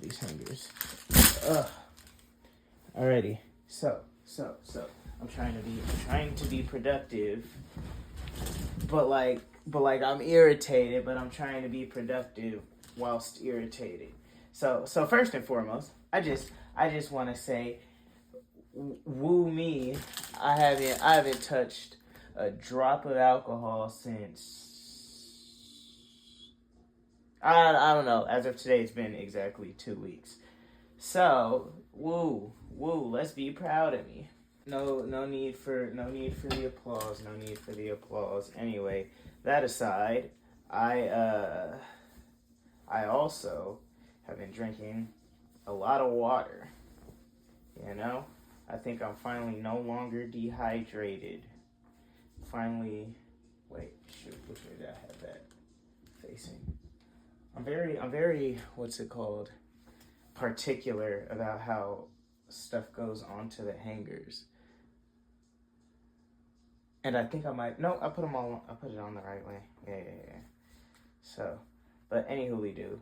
these hangers. Ugh. Alrighty. So. I'm trying to be productive. But like I'm irritated, but I'm trying to be productive whilst irritated. So first and foremost, I just want to say, woo me. I haven't touched a drop of alcohol since I don't know. As of today, it's been exactly 2 weeks. So woo, let's be proud of me. No need for the applause. No need for the applause. Anyway, that aside, I also have been drinking a lot of water. You know, I think I'm finally no longer dehydrated. Finally, wait, shoot, which way did I have that facing? I'm very, what's it called? Particular about how stuff goes onto the hangers. And I think I might, no, I put it on the right way. Yeah. So, but anywho, do.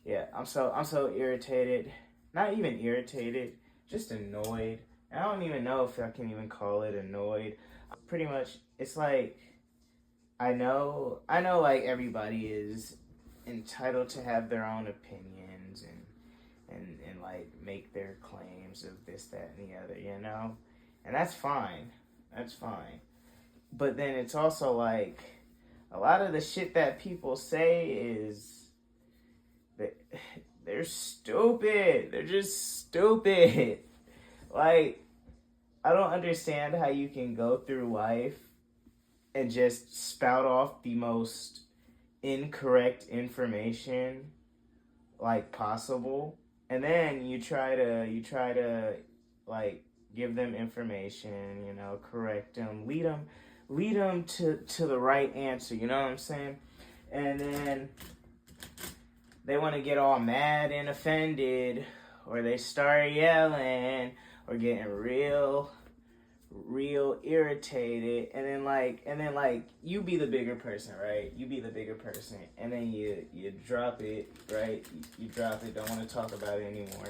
Yeah, I'm so irritated. Not even irritated, just annoyed. I don't even know if I can even call it annoyed. Pretty much, it's like, I know like everybody is entitled to have their own opinions and like make their claims of this, that, and the other, you know? And that's fine. But then it's also like, a lot of the shit that people say is, they're stupid. They're just stupid. Like, I don't understand how you can go through life and just spout off the most incorrect information like possible, and then you try to like give them information, you know, correct them, lead them to the right answer, you know what I'm saying? And then they want to get all mad and offended, or they start yelling or getting real irritated, and then like you be the bigger person, right? You be the bigger person, and then you drop it, right? You drop it, don't want to talk about it anymore.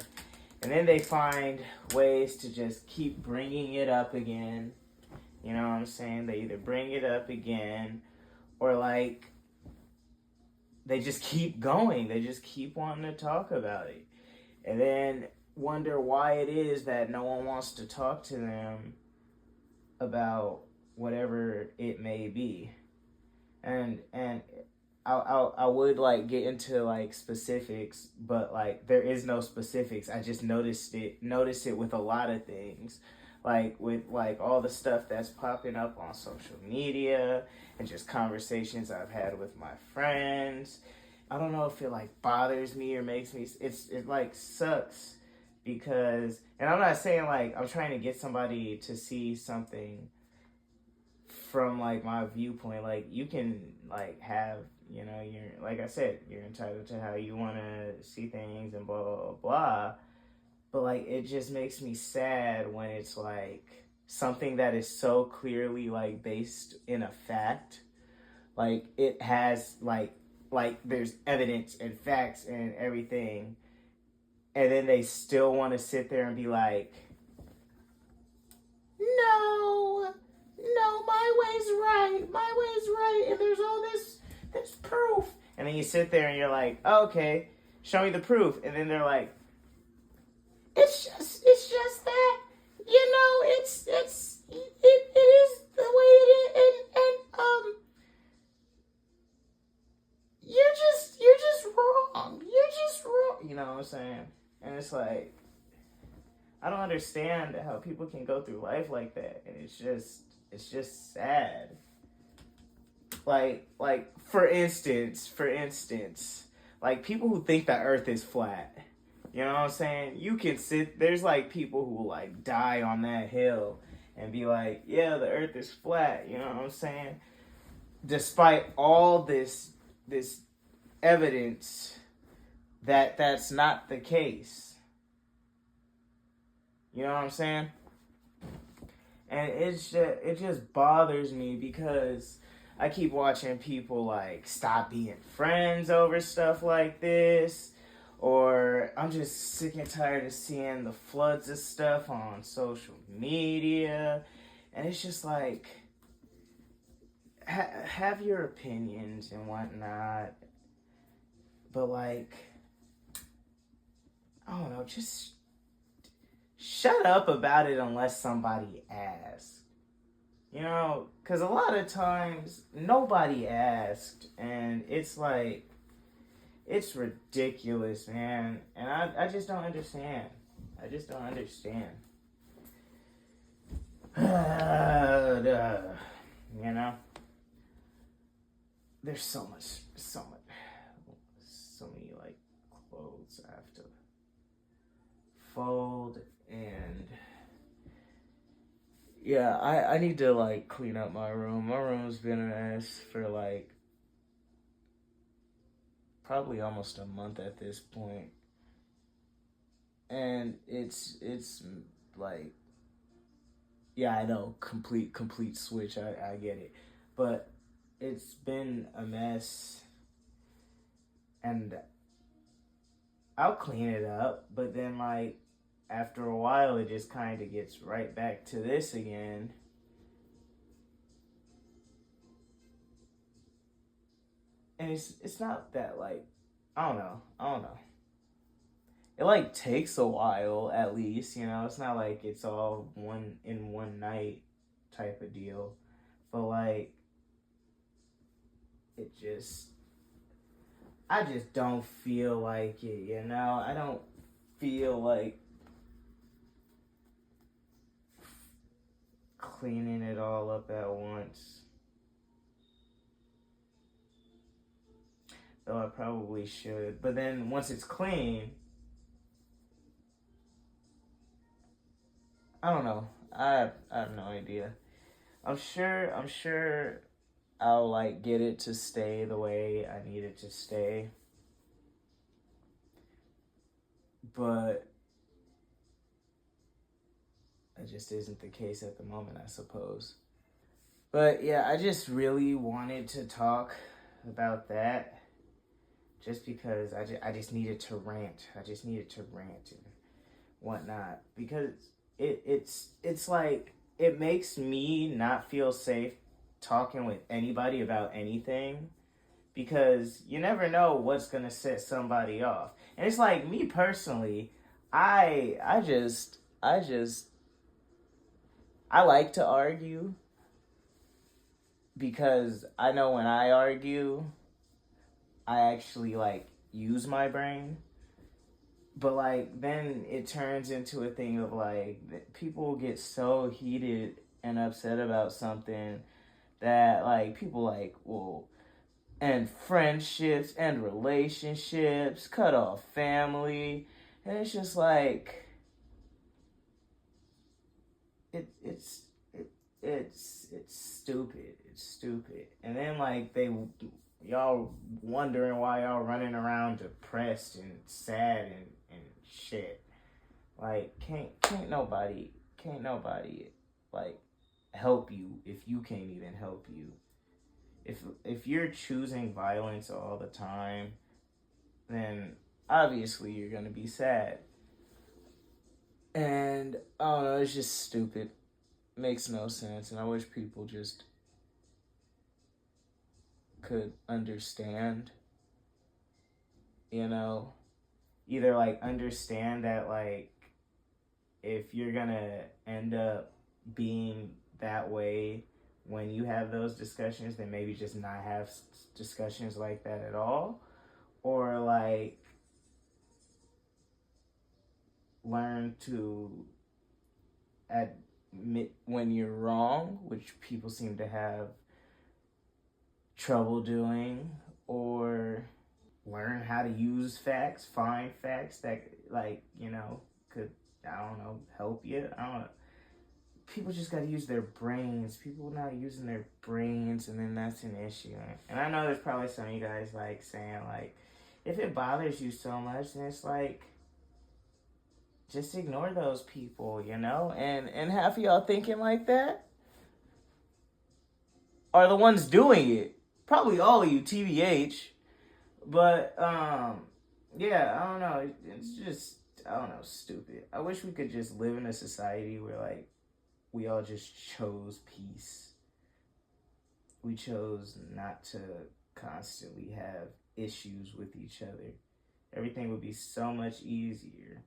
And then they find ways to just keep bringing it up again. You know what I'm saying? They either bring it up again, or like they just keep going. They just keep wanting to talk about it. And then wonder why it is that no one wants to talk to them about whatever it may be. And I would like get into like specifics, but like there is no specifics. I just noticed it with a lot of things. Like with like all the stuff that's popping up on social media and just conversations I've had with my friends. I don't know if it like bothers me or makes me, it like sucks because, and I'm not saying like I'm trying to get somebody to see something from like my viewpoint. Like you can like have, you know, you're, like I said, you're entitled to how you want to see things and blah, blah, blah, blah. But like, it just makes me sad when it's like something that is so clearly like based in a fact. Like it has like there's evidence and facts and everything. And then they still want to sit there and be like, no, my way's right. And there's all this proof. And then you sit there and you're like, oh, okay, show me the proof. And then they're like, it's just that, you know, it is the way it is, and you're just wrong. You know what I'm saying? And it's like, I don't understand how people can go through life like that, and it's just sad. Like for instance, like people who think the Earth is flat. You know what I'm saying? You can there's like people who like die on that hill and be like, yeah, the Earth is flat. You know what I'm saying? Despite all this evidence that that's not the case. You know what I'm saying? And it just bothers me because I keep watching people like stop being friends over stuff like this. Or I'm just sick and tired of seeing the floods of stuff on social media. And it's just like, have your opinions and whatnot. But like, I don't know, just shut up about it unless somebody asks. You know, because a lot of times nobody asked, and it's like, it's ridiculous, man. And I just don't understand. I just don't understand. You know? There's so many, like, clothes I have to fold, and yeah, I need to, like, clean up my room. My room's been a mess for, like, probably almost a month at this point. And it's like, yeah, I know, complete switch, I get it. But it's been a mess, and I'll clean it up, but then, like, after a while, it just kind of gets right back to this again. And it's not that, like, I don't know. It, like, takes a while, at least, you know? It's not like it's all one night type of deal. But, like, I just don't feel like it, you know? I don't feel like cleaning it all up at once. Though I probably should. But then once it's clean, I don't know. I have no idea. I'm sure I'll, like, get it to stay the way I need it to stay. But it just isn't the case at the moment, I suppose. But yeah, I just really wanted to talk about that, just because I just needed to rant. I just needed to rant and whatnot, because it's like, it makes me not feel safe talking with anybody about anything, because you never know what's gonna set somebody off. And it's like, me personally, I like to argue, because I know when I argue, I actually, like, use my brain. But, like, then it turns into a thing of, like, people get so heated and upset about something that, like, people, like, will end friendships, end relationships, cut off family. And it's just like, it's stupid. It's stupid. And then, like, y'all wondering why y'all running around depressed and sad and shit. Like, can't nobody, like, help you if you can't even help you. If you're choosing violence all the time, then obviously you're gonna be sad. And I don't know, it's just stupid. Makes no sense, and I wish people just could understand, you know, either, like, understand that, like, if you're gonna end up being that way when you have those discussions, then maybe just not have discussions like that at all, or, like, learn to admit when you're wrong, which people seem to have trouble doing, or learn how to use facts, find facts that, like, you know, could, I don't know, help you. I don't know. People just gotta use their brains. People not using their brains, and then that's an issue. And I know there's probably some of you guys, like, saying, like, if it bothers you so much, then it's like, just ignore those people, you know? And half of y'all thinking like that are the ones doing it. Probably all of you, TBH. But, yeah, I don't know. It's just, I don't know, stupid. I wish we could just live in a society where, like, we all just chose peace. We chose not to constantly have issues with each other. Everything would be so much easier.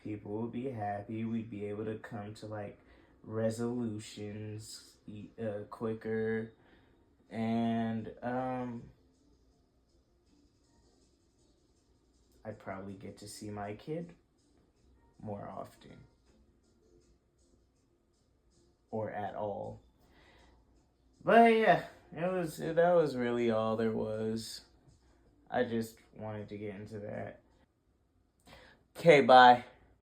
People would be happy. We'd be able to come to, like, resolutions quicker. And, I'd probably get to see my kid more often. Or at all. But yeah, that was really all there was. I just wanted to get into that. Okay, bye.